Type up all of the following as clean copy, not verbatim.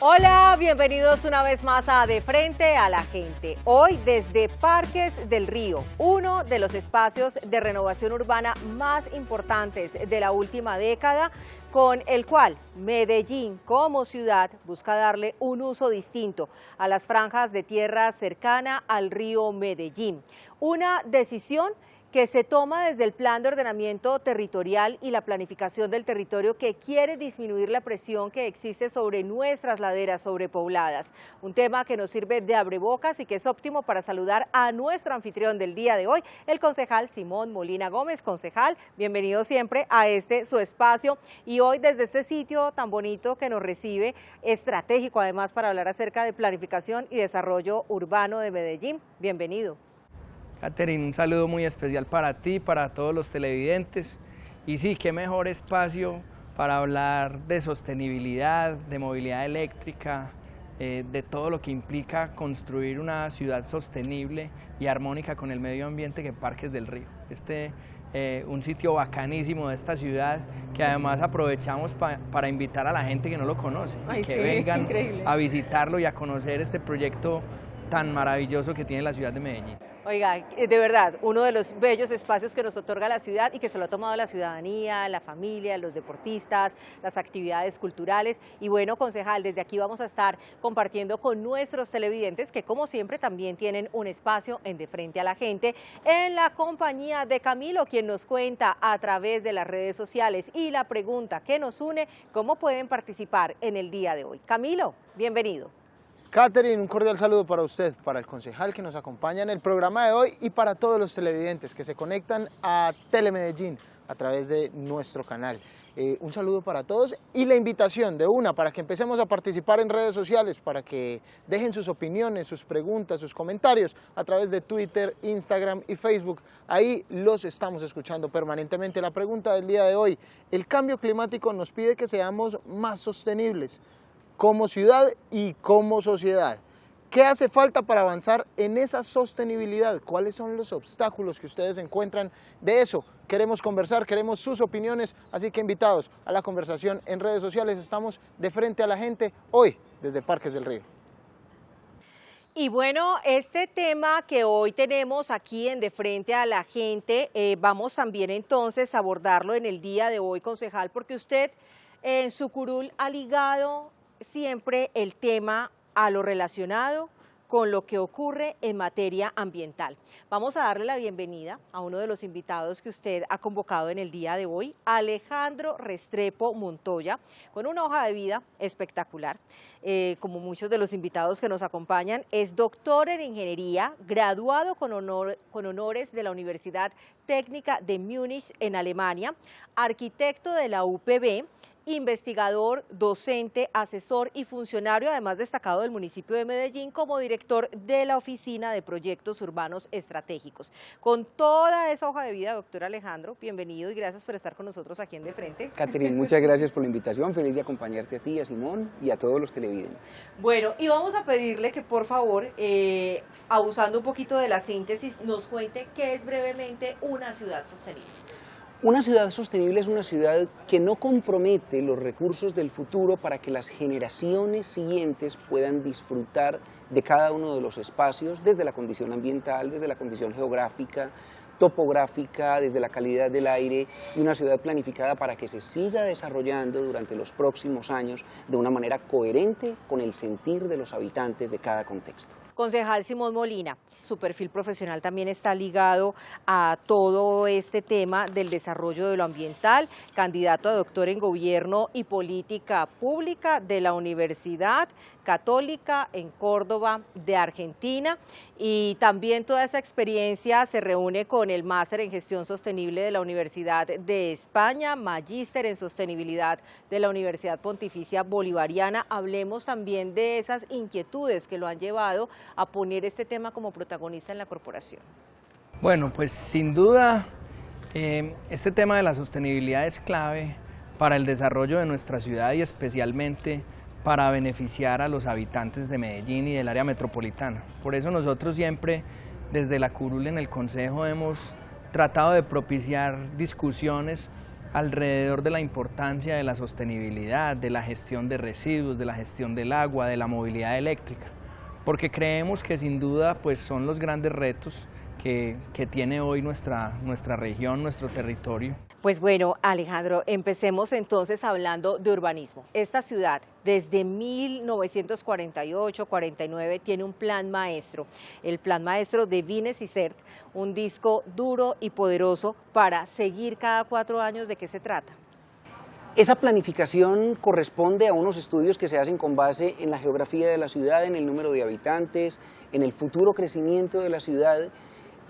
Hola, bienvenidos una vez más a De Frente a la Gente. Hoy desde Parques del Río, uno de los espacios de renovación urbana más importantes de la última década, con el cual Medellín como ciudad busca darle un uso distinto a las franjas de tierra cercana al río Medellín. Una decisión que se toma desde el Plan de Ordenamiento Territorial y la Planificación del Territorio, que quiere disminuir la presión que existe sobre nuestras laderas sobrepobladas. Un tema que nos sirve de abrebocas y que es óptimo para saludar a nuestro anfitrión del día de hoy, el concejal Simón Molina Gómez. Concejal, bienvenido siempre a su espacio, y hoy desde este sitio tan bonito que nos recibe, estratégico además para hablar acerca de planificación y desarrollo urbano de Medellín. Bienvenido. Catherine, un saludo muy especial para ti, para todos los televidentes. Y sí, qué mejor espacio para hablar de sostenibilidad, de movilidad eléctrica, de todo lo que implica construir una ciudad sostenible y armónica con el medio ambiente que Parques del Río. Un sitio bacanísimo de esta ciudad, que además aprovechamos para invitar a la gente que no lo conoce, que vengan increíble a visitarlo y a conocer este proyecto tan maravilloso que tiene la ciudad de Medellín. Oiga, de verdad, uno de los bellos espacios que nos otorga la ciudad y que se lo ha tomado la ciudadanía, la familia, los deportistas, las actividades culturales. Y bueno, concejal, desde aquí vamos a estar compartiendo con nuestros televidentes, que como siempre también tienen un espacio en De Frente a la Gente, en la compañía de Camilo, quien nos cuenta a través de las redes sociales y la pregunta que nos une, cómo pueden participar en el día de hoy. Camilo, bienvenido. Catherine, un cordial saludo para usted, para el concejal que nos acompaña en el programa de hoy y para todos los televidentes que se conectan a Telemedellín a través de nuestro canal. Un saludo para todos y la invitación de una para que empecemos a participar en redes sociales, para que dejen sus opiniones, sus preguntas, sus comentarios a través de Twitter, Instagram y Facebook. Ahí los estamos escuchando permanentemente. La pregunta del día de hoy: el cambio climático nos pide que seamos más sostenibles como ciudad y como sociedad. ¿Qué hace falta para avanzar en esa sostenibilidad? ¿Cuáles son los obstáculos que ustedes encuentran? De eso queremos conversar, queremos sus opiniones, así que invitados a la conversación en redes sociales. Estamos De Frente a la Gente, hoy desde Parques del Río. Y bueno, este tema que hoy tenemos aquí en De Frente a la Gente, vamos también entonces a abordarlo en el día de hoy, concejal, porque usted en su curul ha ligado siempre el tema a lo relacionado con lo que ocurre en materia ambiental. Vamos a darle la bienvenida a uno de los invitados que usted ha convocado en el día de hoy, Alejandro Restrepo Montoya, con una hoja de vida espectacular. Como muchos de los invitados que nos acompañan, es doctor en ingeniería, graduado con honores de la Universidad Técnica de Múnich en Alemania, arquitecto de la UPB, investigador, docente, asesor y funcionario, además destacado del municipio de Medellín como director de la Oficina de Proyectos Urbanos Estratégicos. Con toda esa hoja de vida, doctor Alejandro, bienvenido y gracias por estar con nosotros aquí en De Frente. Catherine, muchas gracias por la invitación, feliz de acompañarte a ti, a Simón y a todos los televidentes. Bueno, y vamos a pedirle que por favor, abusando un poquito de la síntesis, nos cuente qué es brevemente una ciudad sostenible. Una ciudad sostenible es una ciudad que no compromete los recursos del futuro para que las generaciones siguientes puedan disfrutar de cada uno de los espacios, desde la condición ambiental, desde la condición geográfica, topográfica, desde la calidad del aire, y una ciudad planificada para que se siga desarrollando durante los próximos años de una manera coherente con el sentir de los habitantes de cada contexto. Concejal Simón Molina, su perfil profesional también está ligado a todo este tema del desarrollo de lo ambiental, candidato a doctor en Gobierno y Política Pública de la Universidad Católica en Córdoba de Argentina, y también toda esa experiencia se reúne con el máster en Gestión Sostenible de la Universidad de España, magíster en Sostenibilidad de la Universidad Pontificia Bolivariana. Hablemos también de esas inquietudes que lo han llevado a poner este tema como protagonista en la corporación. Bueno, pues sin duda este tema de la sostenibilidad es clave para el desarrollo de nuestra ciudad y especialmente para beneficiar a los habitantes de Medellín y del área metropolitana. Por eso nosotros siempre desde la curul en el Consejo hemos tratado de propiciar discusiones alrededor de la importancia de la sostenibilidad, de la gestión de residuos, de la gestión del agua, de la movilidad eléctrica, porque creemos que sin duda pues, son los grandes retos que tiene hoy nuestra región, nuestro territorio. Pues bueno, Alejandro, empecemos entonces hablando de urbanismo. Esta ciudad desde 1948-49 tiene un plan maestro, el plan maestro de Vines y CERT, un disco duro y poderoso para seguir cada 4 años. ¿De qué se trata? Esa planificación corresponde a unos estudios que se hacen con base en la geografía de la ciudad, en el número de habitantes, en el futuro crecimiento de la ciudad.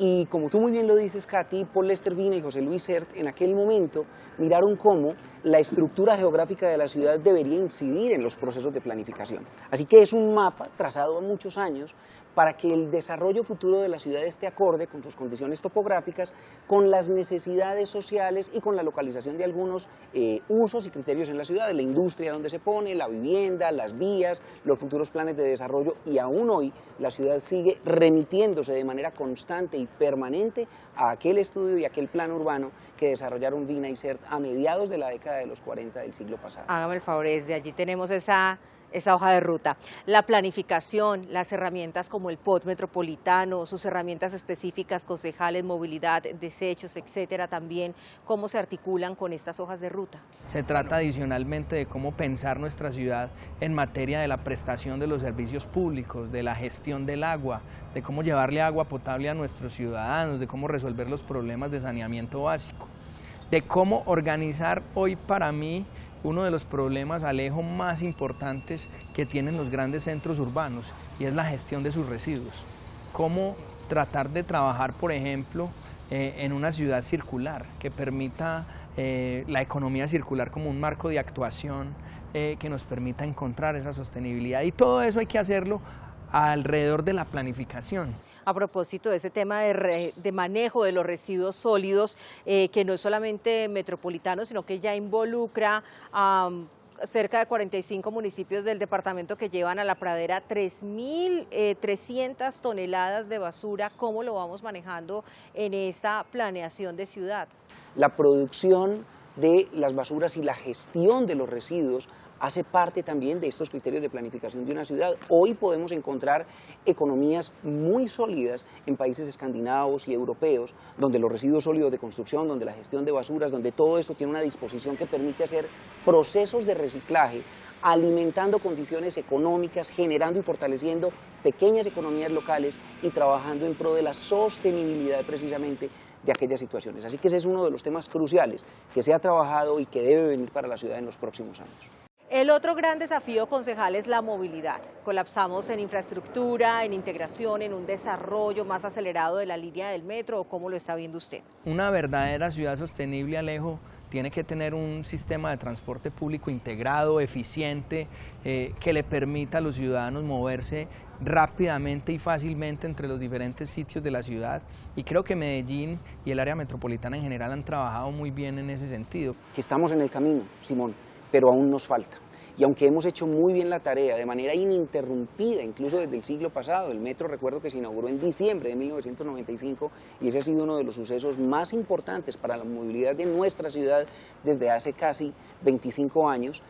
Y como tú muy bien lo dices, Katy, Paul Lester Vine y José Luis Sert en aquel momento miraron cómo la estructura geográfica de la ciudad debería incidir en los procesos de planificación. Así que es un mapa trazado a muchos años para que el desarrollo futuro de la ciudad esté acorde con sus condiciones topográficas, con las necesidades sociales y con la localización de algunos usos y criterios en la ciudad, de la industria donde se pone, la vivienda, las vías, los futuros planes de desarrollo, y aún hoy la ciudad sigue remitiéndose de manera constante y permanente a aquel estudio y aquel plan urbano que desarrollaron Vine y Sert a mediados de la década de los 40 del siglo pasado. Hágame el favor, desde allí tenemos esa hoja de ruta. La planificación, las herramientas como el POT metropolitano, sus herramientas específicas, concejales, movilidad, desechos, etcétera, también, ¿cómo se articulan con estas hojas de ruta? Se trata adicionalmente de cómo pensar nuestra ciudad en materia de la prestación de los servicios públicos, de la gestión del agua, de cómo llevarle agua potable a nuestros ciudadanos, de cómo resolver los problemas de saneamiento básico, de cómo organizar hoy para mí uno de los problemas, Alejo, más importantes que tienen los grandes centros urbanos, y es la gestión de sus residuos. Cómo tratar de trabajar, por ejemplo, en una ciudad circular, que permita la economía circular como un marco de actuación que nos permita encontrar esa sostenibilidad. Y todo eso hay que hacerlo alrededor de la planificación. A propósito de ese tema de manejo de los residuos sólidos, que no es solamente metropolitano, sino que ya involucra a cerca de 45 municipios del departamento que llevan a la pradera 3.300 toneladas de basura. ¿Cómo lo vamos manejando en esta planeación de ciudad? La producción de las basuras y la gestión de los residuos hace parte también de estos criterios de planificación de una ciudad. Hoy podemos encontrar economías muy sólidas en países escandinavos y europeos, donde los residuos sólidos de construcción, donde la gestión de basuras, donde todo esto tiene una disposición que permite hacer procesos de reciclaje, alimentando condiciones económicas, generando y fortaleciendo pequeñas economías locales y trabajando en pro de la sostenibilidad precisamente de aquellas situaciones. Así que ese es uno de los temas cruciales que se ha trabajado y que debe venir para la ciudad en los próximos años. El otro gran desafío, concejal, es la movilidad. Colapsamos en infraestructura, en integración, en un desarrollo más acelerado de la línea del metro, ¿o cómo lo está viendo usted? Una verdadera ciudad sostenible, Alejo, tiene que tener un sistema de transporte público integrado, eficiente, que le permita a los ciudadanos moverse rápidamente y fácilmente entre los diferentes sitios de la ciudad, y creo que Medellín y el área metropolitana en general han trabajado muy bien en ese sentido. Que estamos en el camino, Simón, pero aún nos falta. Y aunque hemos hecho muy bien la tarea de manera ininterrumpida, incluso desde el siglo pasado, el metro recuerdo que se inauguró en diciembre de 1995 y ese ha sido uno de los sucesos más importantes para la movilidad de nuestra ciudad desde hace casi 25 años,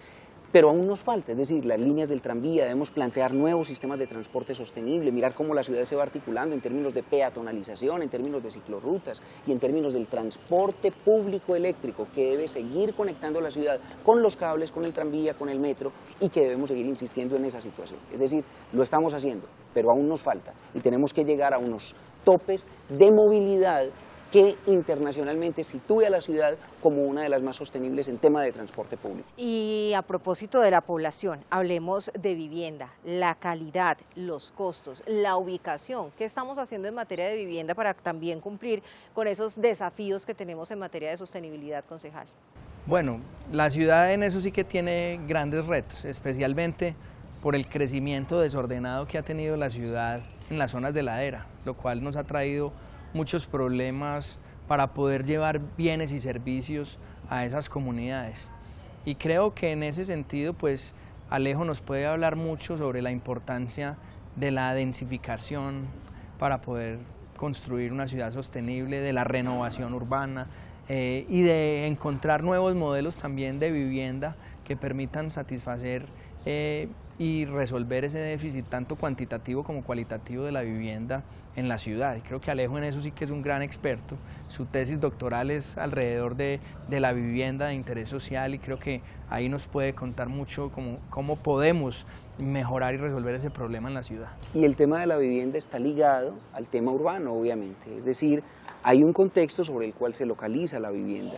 pero aún nos falta, es decir, las líneas del tranvía, debemos plantear nuevos sistemas de transporte sostenible, mirar cómo la ciudad se va articulando en términos de peatonalización, en términos de ciclorrutas y en términos del transporte público eléctrico que debe seguir conectando la ciudad con los cables, con el tranvía, con el metro, y que debemos seguir insistiendo en esa situación. Es decir, lo estamos haciendo, pero aún nos falta y tenemos que llegar a unos topes de movilidad que internacionalmente sitúe a la ciudad como una de las más sostenibles en tema de transporte público. Y a propósito de la población, hablemos de vivienda, la calidad, los costos, la ubicación. ¿Qué estamos haciendo en materia de vivienda para también cumplir con esos desafíos que tenemos en materia de sostenibilidad, concejal? Bueno, la ciudad en eso sí que tiene grandes retos, especialmente por el crecimiento desordenado que ha tenido la ciudad en las zonas de ladera, lo cual nos ha traído muchos problemas para poder llevar bienes y servicios a esas comunidades. Y creo que en ese sentido, pues, Alejo nos puede hablar mucho sobre la importancia de la densificación para poder construir una ciudad sostenible, de la renovación urbana, y de encontrar nuevos modelos también de vivienda que permitan satisfacer y resolver ese déficit tanto cuantitativo como cualitativo de la vivienda en la ciudad. Y creo que Alejo en eso sí que es un gran experto. Su tesis doctoral es alrededor de la vivienda de interés social y creo que ahí nos puede contar mucho cómo podemos mejorar y resolver ese problema en la ciudad. Y el tema de la vivienda está ligado al tema urbano, obviamente, es decir, hay un contexto sobre el cual se localiza la vivienda.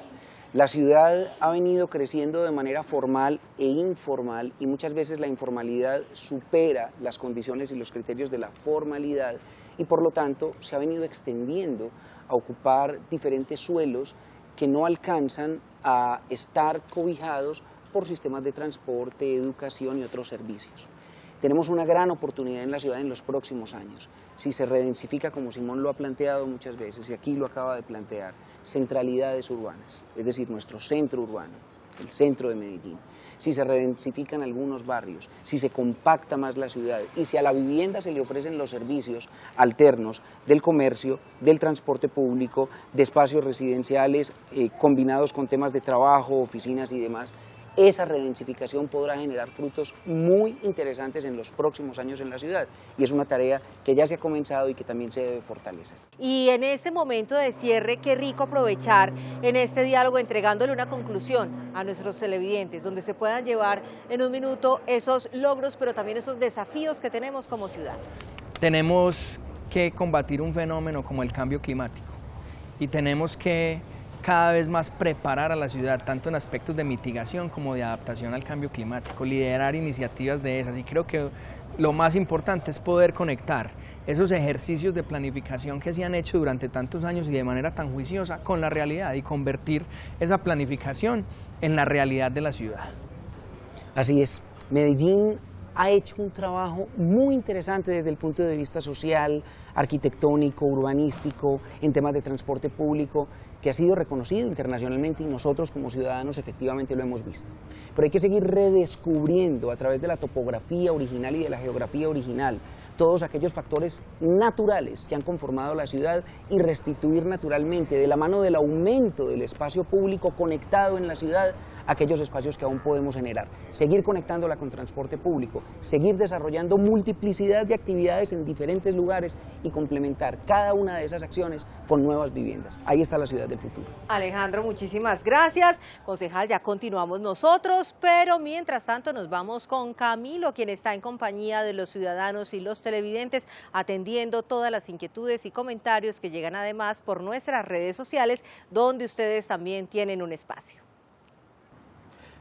La ciudad ha venido creciendo de manera formal e informal y muchas veces la informalidad supera las condiciones y los criterios de la formalidad y por lo tanto se ha venido extendiendo a ocupar diferentes suelos que no alcanzan a estar cobijados por sistemas de transporte, educación y otros servicios. Tenemos una gran oportunidad en la ciudad en los próximos años. Si se redensifica, como Simón lo ha planteado muchas veces, y aquí lo acaba de plantear, centralidades urbanas, es decir, nuestro centro urbano, el centro de Medellín. Si se redensifican algunos barrios, si se compacta más la ciudad y si a la vivienda se le ofrecen los servicios alternos del comercio, del transporte público, de espacios residenciales combinados con temas de trabajo, oficinas y demás, esa redensificación podrá generar frutos muy interesantes en los próximos años en la ciudad y es una tarea que ya se ha comenzado y que también se debe fortalecer. Y en este momento de cierre, qué rico aprovechar en este diálogo entregándole una conclusión a nuestros televidentes, donde se puedan llevar en un minuto esos logros, pero también esos desafíos que tenemos como ciudad. Tenemos que combatir un fenómeno como el cambio climático y tenemos que cada vez más preparar a la ciudad, tanto en aspectos de mitigación como de adaptación al cambio climático, liderar iniciativas de esas. Y creo que lo más importante es poder conectar esos ejercicios de planificación que se han hecho durante tantos años y de manera tan juiciosa con la realidad y convertir esa planificación en la realidad de la ciudad. Así es, Medellín ha hecho un trabajo muy interesante desde el punto de vista social, arquitectónico, urbanístico, en temas de transporte público, que ha sido reconocido internacionalmente y nosotros como ciudadanos efectivamente lo hemos visto. Pero hay que seguir redescubriendo a través de la topografía original y de la geografía original todos aquellos factores naturales que han conformado la ciudad y restituir naturalmente de la mano del aumento del espacio público conectado en la ciudad aquellos espacios que aún podemos generar, seguir conectándola con transporte público, seguir desarrollando multiplicidad de actividades en diferentes lugares y complementar cada una de esas acciones con nuevas viviendas. Ahí está la ciudad del futuro. Alejandro, muchísimas gracias. Concejal, ya continuamos nosotros, pero mientras tanto nos vamos con Camilo, quien está en compañía de los ciudadanos y los televidentes, atendiendo todas las inquietudes y comentarios que llegan además por nuestras redes sociales, donde ustedes también tienen un espacio.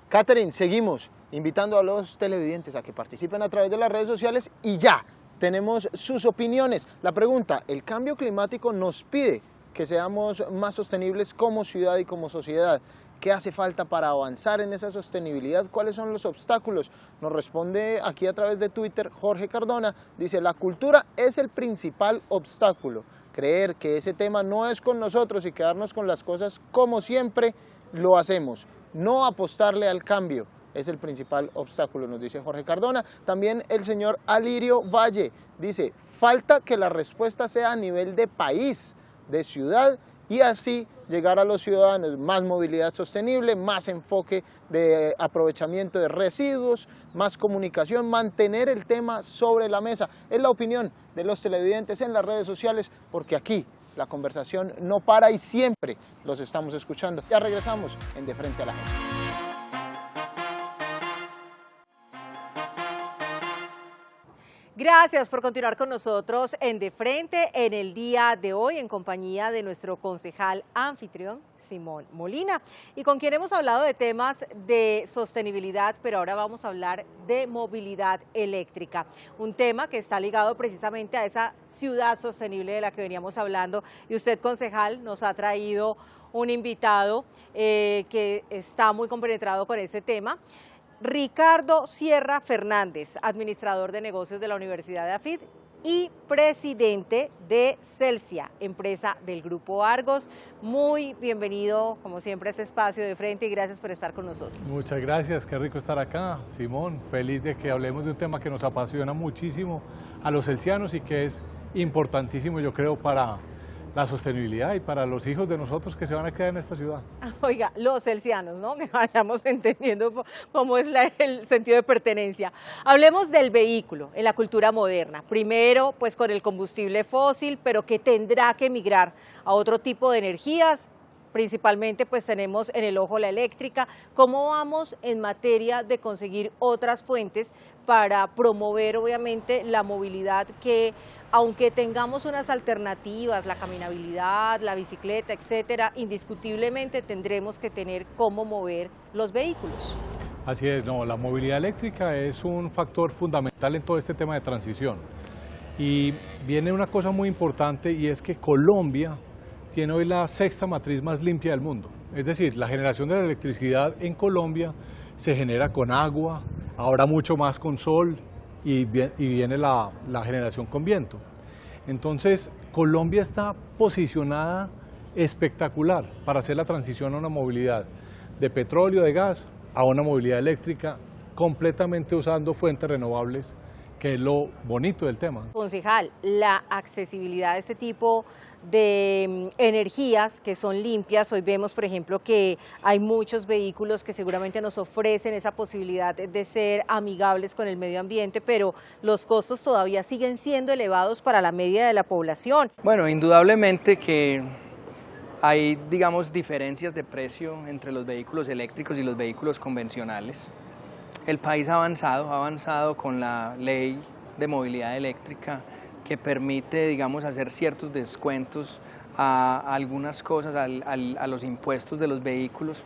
Catherine, seguimos invitando a los televidentes a que participen a través de las redes sociales y ya tenemos sus opiniones. La pregunta, ¿el cambio climático nos pide que seamos más sostenibles como ciudad y como sociedad? ¿Qué hace falta para avanzar en esa sostenibilidad? ¿Cuáles son los obstáculos? Nos responde aquí a través de Twitter Jorge Cardona, dice, la cultura es el principal obstáculo. Creer que ese tema no es con nosotros y quedarnos con las cosas como siempre lo hacemos. No apostarle al cambio es el principal obstáculo, nos dice Jorge Cardona. También el señor Alirio Valle dice, falta que la respuesta sea a nivel de país, de ciudad, y así llegar a los ciudadanos, más movilidad sostenible, más enfoque de aprovechamiento de residuos, más comunicación, mantener el tema sobre la mesa. Es la opinión de los televidentes en las redes sociales, porque aquí la conversación no para y siempre los estamos escuchando. Ya regresamos en De Frente a la Gente. Gracias por continuar con nosotros en De Frente en el día de hoy en compañía de nuestro concejal anfitrión Simón Molina y con quien hemos hablado de temas de sostenibilidad, pero ahora vamos a hablar de movilidad eléctrica, un tema que está ligado precisamente a esa ciudad sostenible de la que veníamos hablando y usted, concejal, nos ha traído un invitado que está muy compenetrado con este tema. Ricardo Sierra Fernández, administrador de negocios de la Universidad de AFIT y presidente de Celsia, empresa del Grupo Argos. Muy bienvenido, como siempre, a este espacio de Frente y gracias por estar con nosotros. Muchas gracias, qué rico estar acá, Simón. Feliz de que hablemos de un tema que nos apasiona muchísimo a los celsianos y que es importantísimo, yo creo, para la sostenibilidad y para los hijos de nosotros que se van a quedar en esta ciudad. Oiga, los celsianos, ¿no? Que vayamos entendiendo cómo es el sentido de pertenencia. Hablemos del vehículo en la cultura moderna. Primero, pues con el combustible fósil, pero que tendrá que migrar a otro tipo de energías. Principalmente pues tenemos en el ojo la eléctrica. ¿Cómo vamos en materia de conseguir otras fuentes para promover obviamente la movilidad que, aunque tengamos unas alternativas, la caminabilidad, la bicicleta, etcétera, indiscutiblemente tendremos que tener cómo mover los vehículos? Así es, no, la movilidad eléctrica es un factor fundamental en todo este tema de transición. Y viene una cosa muy importante y es que Colombia tiene hoy la sexta matriz más limpia del mundo. Es decir, la generación de la electricidad en Colombia se genera con agua, ahora mucho más con sol y viene la generación con viento. Entonces, Colombia está posicionada espectacular para hacer la transición a una movilidad de petróleo, de gas, a una movilidad eléctrica completamente usando fuentes renovables, que es lo bonito del tema. Concejal, la accesibilidad de este tipo de energías que son limpias, hoy vemos por ejemplo que hay muchos vehículos que seguramente nos ofrecen esa posibilidad de ser amigables con el medio ambiente, pero los costos todavía siguen siendo elevados para la media de la población. Bueno, indudablemente que hay, digamos, diferencias de precio entre los vehículos eléctricos y los vehículos convencionales. El país ha avanzado con la ley de movilidad eléctrica que permite, digamos, hacer ciertos descuentos a algunas cosas, a los impuestos de los vehículos.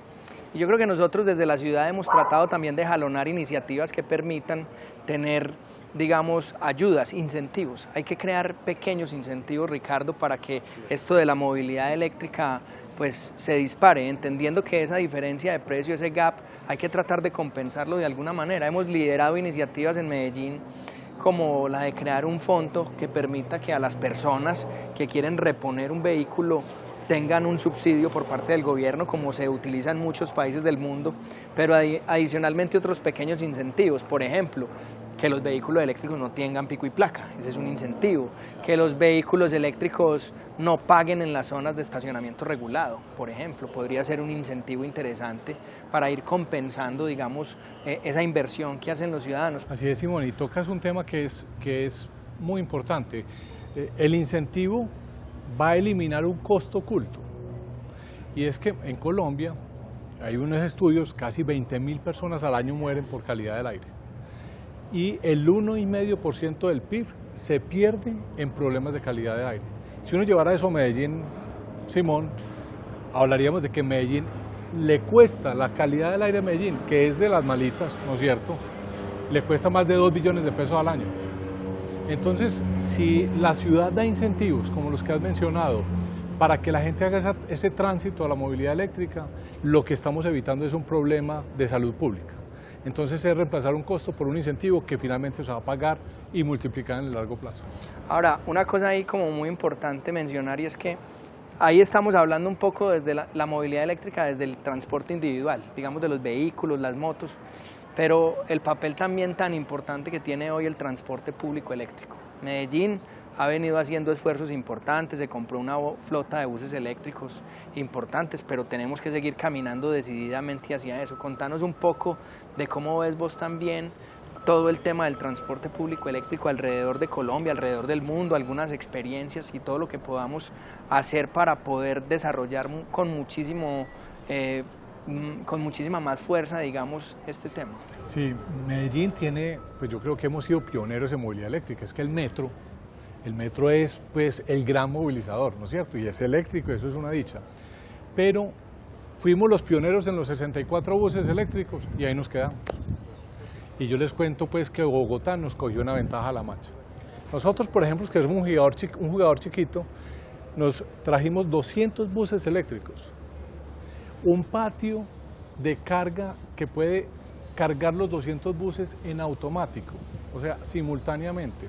Y yo creo que nosotros desde la ciudad hemos tratado también de jalonar iniciativas que permitan tener, digamos, ayudas, incentivos. Hay que crear pequeños incentivos, Ricardo, para que esto de la movilidad eléctrica pues se dispare, entendiendo que esa diferencia de precio, ese gap, hay que tratar de compensarlo de alguna manera. Hemos liderado iniciativas en Medellín como la de crear un fondo que permita que a las personas que quieren reponer un vehículo tengan un subsidio por parte del gobierno, como se utiliza en muchos países del mundo, pero adicionalmente otros pequeños incentivos, por ejemplo, que los vehículos eléctricos no tengan pico y placa, ese es un incentivo, que los vehículos eléctricos no paguen en las zonas de estacionamiento regulado, por ejemplo, podría ser un incentivo interesante para ir compensando, digamos, esa inversión que hacen los ciudadanos. Así es, Simón, y tocas un tema que es muy importante. El incentivo va a eliminar un costo oculto, y es que en Colombia hay unos estudios, casi 20.000 personas al año mueren por calidad del aire, y el 1,5% del PIB se pierde en problemas de calidad de aire. Si uno llevara eso a Medellín, Simón, hablaríamos de que Medellín le cuesta la calidad del aire a Medellín, que es de las malitas, ¿no es cierto?, le cuesta más de 2 billones de pesos al año. Entonces, si la ciudad da incentivos, como los que has mencionado, para que la gente haga ese tránsito a la movilidad eléctrica, lo que estamos evitando es un problema de salud pública. Entonces es reemplazar un costo por un incentivo que finalmente se va a pagar y multiplicar en el largo plazo. Ahora, una cosa ahí como muy importante mencionar, y es que ahí estamos hablando un poco desde la movilidad eléctrica, desde el transporte individual, digamos de los vehículos, las motos, pero el papel también tan importante que tiene hoy el transporte público eléctrico. Medellín ha venido haciendo esfuerzos importantes, se compró una flota de buses eléctricos importantes, pero tenemos que seguir caminando decididamente hacia eso. Contanos un poco de cómo ves vos también todo el tema del transporte público eléctrico alrededor de Colombia, alrededor del mundo, algunas experiencias y todo lo que podamos hacer para poder desarrollar con muchísima más fuerza, digamos, este tema. Sí, Medellín tiene, pues yo creo que hemos sido pioneros en movilidad eléctrica. Es que el metro es pues el gran movilizador, ¿no es cierto? Y es eléctrico, eso es una dicha. Pero fuimos los pioneros en los 64 buses eléctricos y ahí nos quedamos. Y yo les cuento pues que Bogotá nos cogió una ventaja a la marcha. Nosotros, por ejemplo, que somos un jugador chiquito, nos trajimos 200 buses eléctricos, un patio de carga que puede cargar los 200 buses en automático, o sea, simultáneamente.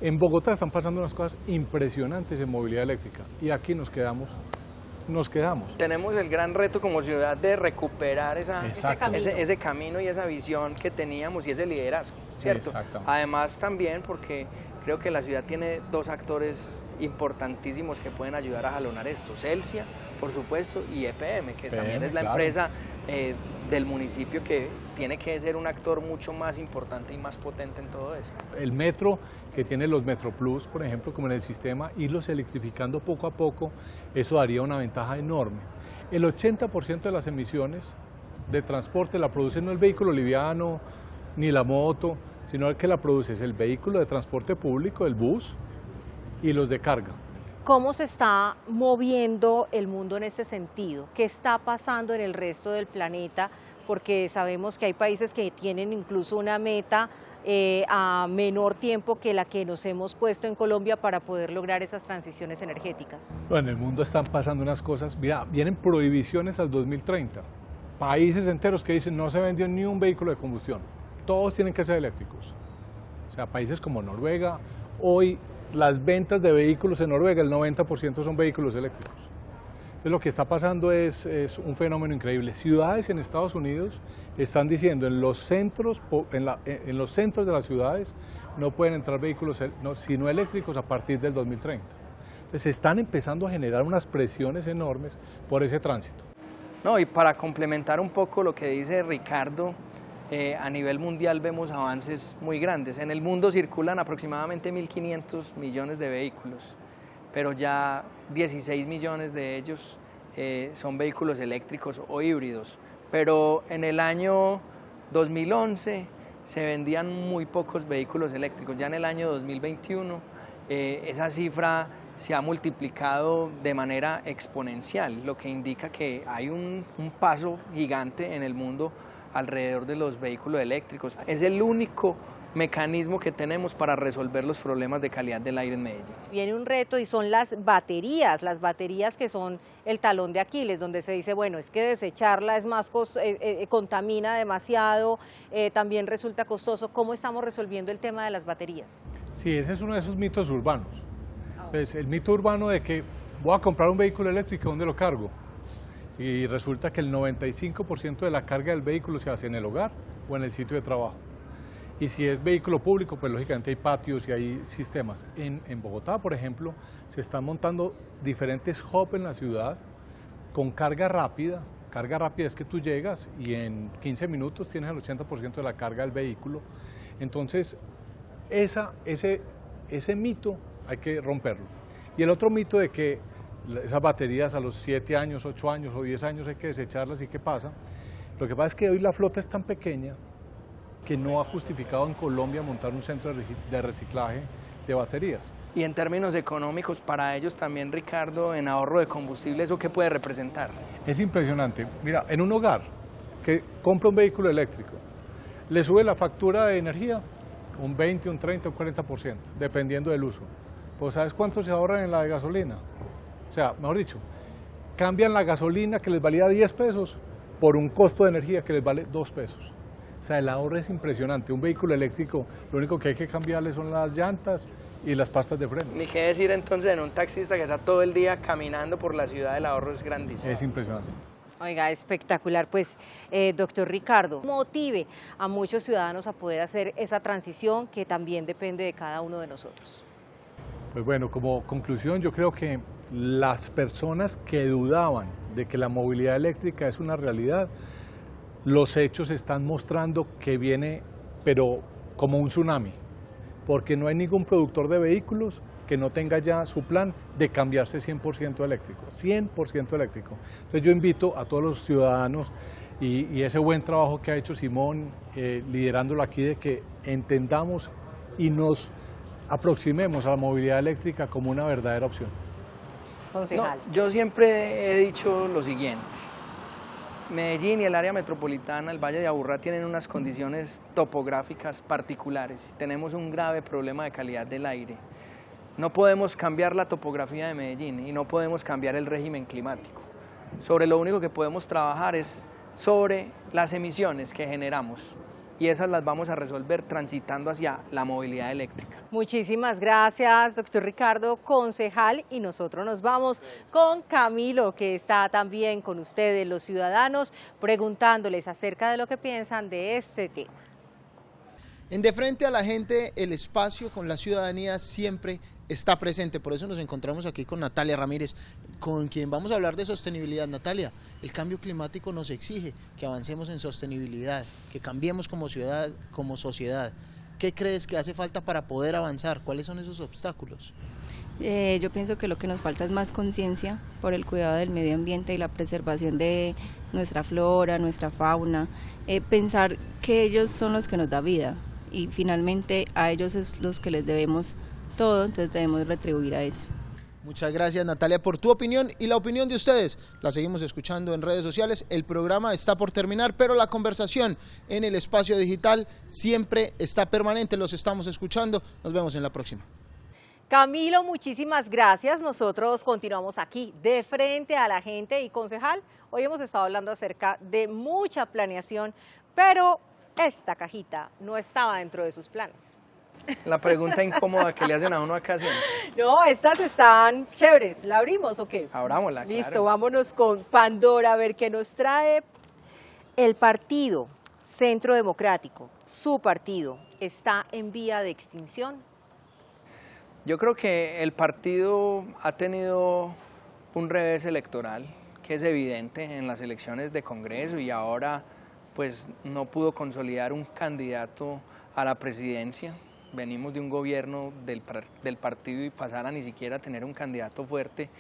En Bogotá están pasando unas cosas impresionantes en movilidad eléctrica y aquí nos quedamos. Tenemos el gran reto como ciudad de recuperar ese camino y esa visión que teníamos y ese liderazgo, ¿cierto? Además también porque Creo que la ciudad tiene dos actores importantísimos que pueden ayudar a jalonar esto, Celsia, por supuesto, y EPM, que también es la empresa del municipio que tiene que ser un actor mucho más importante y más potente en todo esto. El metro, que tiene los Metro Plus, por ejemplo, como en el sistema, irlos electrificando poco a poco, eso daría una ventaja enorme. El 80% de las emisiones de transporte la produce no el vehículo liviano, ni la moto, sino el que la produce es el vehículo de transporte público, el bus y los de carga. ¿Cómo se está moviendo el mundo en ese sentido? ¿Qué está pasando en el resto del planeta? Porque sabemos que hay países que tienen incluso una meta a menor tiempo que la que nos hemos puesto en Colombia para poder lograr esas transiciones energéticas. Bueno, en el mundo están pasando unas cosas, mira, vienen prohibiciones al 2030. Países enteros que dicen no se vendió ni un vehículo de combustión. Todos tienen que ser eléctricos. O sea, países como Noruega, hoy las ventas de vehículos en Noruega, el 90% son vehículos eléctricos. Entonces lo que está pasando es un fenómeno increíble. Ciudades en Estados Unidos están diciendo en los centros de las ciudades no pueden entrar vehículos sino eléctricos a partir del 2030. Entonces se están empezando a generar unas presiones enormes por ese tránsito. No, y para complementar un poco lo que dice Ricardo, a nivel mundial vemos avances muy grandes. En el mundo circulan aproximadamente 1.500 millones de vehículos, pero ya 16 millones de ellos son vehículos eléctricos o híbridos. Pero en el año 2011 se vendían muy pocos vehículos eléctricos. Ya en el año 2021 esa cifra se ha multiplicado de manera exponencial, lo que indica que hay un paso gigante en el mundo alrededor de los vehículos eléctricos. Es el único mecanismo que tenemos para resolver los problemas de calidad del aire en Medellín. Viene un reto y son las baterías que son el talón de Aquiles, donde se dice, bueno, es que desecharla es más contamina demasiado, también resulta costoso. ¿Cómo estamos resolviendo el tema de las baterías? Sí, ese es uno de esos mitos urbanos. Entonces, el mito urbano de que voy a comprar un vehículo eléctrico, ¿dónde lo cargo? Y resulta que el 95% de la carga del vehículo se hace en el hogar o en el sitio de trabajo. Y si es vehículo público, pues lógicamente hay patios y hay sistemas. En Bogotá, por ejemplo, se están montando diferentes hubs en la ciudad con carga rápida. Carga rápida es que tú llegas y en 15 minutos tienes el 80% de la carga del vehículo. Entonces, ese mito hay que romperlo. Y el otro mito de que esas baterías a los 7 años, 8 años o 10 años hay que desecharlas, ¿y qué pasa? Lo que pasa es que hoy la flota es tan pequeña que no ha justificado en Colombia montar un centro de reciclaje de baterías. Y en términos económicos, para ellos también, Ricardo, en ahorro de combustible, ¿eso qué puede representar? Es impresionante. Mira, en un hogar que compra un vehículo eléctrico, le sube la factura de energía un 20, un 30, un 40%, dependiendo del uso. Pues ¿sabes cuánto se ahorran en la de gasolina? O sea, mejor dicho, cambian la gasolina que les valía 10 pesos por un costo de energía que les vale 2 pesos. O sea, el ahorro es impresionante. Un vehículo eléctrico, lo único que hay que cambiarle son las llantas y las pastas de freno. Ni qué decir entonces en un taxista que está todo el día caminando por la ciudad, el ahorro es grandísimo. Es impresionante. Oiga, espectacular. Pues, doctor Ricardo, motive a muchos ciudadanos a poder hacer esa transición que también depende de cada uno de nosotros. Pues bueno, como conclusión, yo creo que las personas que dudaban de que la movilidad eléctrica es una realidad, los hechos están mostrando que viene, pero como un tsunami, porque no hay ningún productor de vehículos que no tenga ya su plan de cambiarse 100% eléctrico, 100% eléctrico. Entonces yo invito a todos los ciudadanos y ese buen trabajo que ha hecho Simón liderándolo aquí, de que entendamos y nos aproximemos a la movilidad eléctrica como una verdadera opción. Concejal. No, yo siempre he dicho lo siguiente: Medellín y el área metropolitana, el Valle de Aburrá, tienen unas condiciones topográficas particulares. Tenemos un grave problema de calidad del aire. No podemos cambiar la topografía de Medellín y no podemos cambiar el régimen climático. Sobre lo único que podemos trabajar es sobre las emisiones que generamos, y esas las vamos a resolver transitando hacia la movilidad eléctrica. Muchísimas gracias, doctor Ricardo, concejal, y nosotros nos vamos con Camilo, que está también con ustedes, los ciudadanos, preguntándoles acerca de lo que piensan de este tema. En De Frente a la Gente, el espacio con la ciudadanía siempre está presente, por eso nos encontramos aquí con Natalia Ramírez, con quien vamos a hablar de sostenibilidad. Natalia, el cambio climático nos exige que avancemos en sostenibilidad, que cambiemos como ciudad, como sociedad. ¿Qué crees que hace falta para poder avanzar? ¿Cuáles son esos obstáculos? Yo pienso que lo que nos falta es más conciencia por el cuidado del medio ambiente y la preservación de nuestra flora, nuestra fauna, pensar que ellos son los que nos da vida y finalmente a ellos es los que les debemos todo, entonces debemos retribuir a eso. Muchas gracias, Natalia, por tu opinión y la opinión de ustedes. La seguimos escuchando en redes sociales. El programa está por terminar, pero la conversación en el espacio digital siempre está permanente. Los estamos escuchando. Nos vemos en la próxima. Camilo, muchísimas gracias. Nosotros continuamos aquí De Frente a la Gente. Y concejal, hoy hemos estado hablando acerca de mucha planeación, pero esta cajita no estaba dentro de sus planes. La pregunta incómoda que le hacen a uno acá siempre. No, estas están chéveres. ¿La abrimos o qué? Abrámosla, Listo, claro. vámonos con Pandora a ver qué nos trae. El partido Centro Democrático, su partido, está en vía de extinción. Yo creo que el partido ha tenido un revés electoral que es evidente en las elecciones de Congreso y ahora pues no pudo consolidar un candidato a la presidencia. Venimos de un gobierno del partido y pasar a ni siquiera tener un candidato fuerte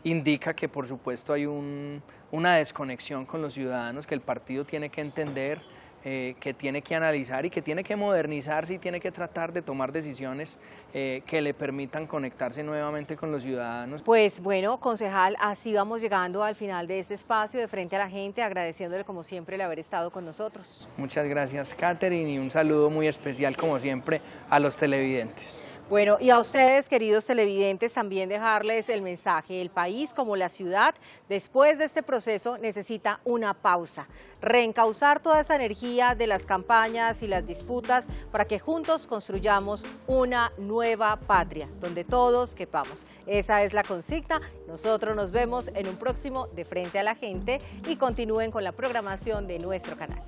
indica que por supuesto hay una desconexión con los ciudadanos que el partido tiene que entender, que tiene que analizar y que tiene que modernizarse y tiene que tratar de tomar decisiones que le permitan conectarse nuevamente con los ciudadanos. Pues bueno, concejal, así vamos llegando al final de este espacio De Frente a la Gente, agradeciéndole como siempre el haber estado con nosotros. Muchas gracias, Catherine, y un saludo muy especial como siempre a los televidentes. Bueno, y a ustedes, queridos televidentes, también dejarles el mensaje. El país, como la ciudad, después de este proceso necesita una pausa. Reencauzar toda esa energía de las campañas y las disputas para que juntos construyamos una nueva patria, donde todos quepamos. Esa es la consigna. Nosotros nos vemos en un próximo De Frente a la Gente y continúen con la programación de nuestro canal.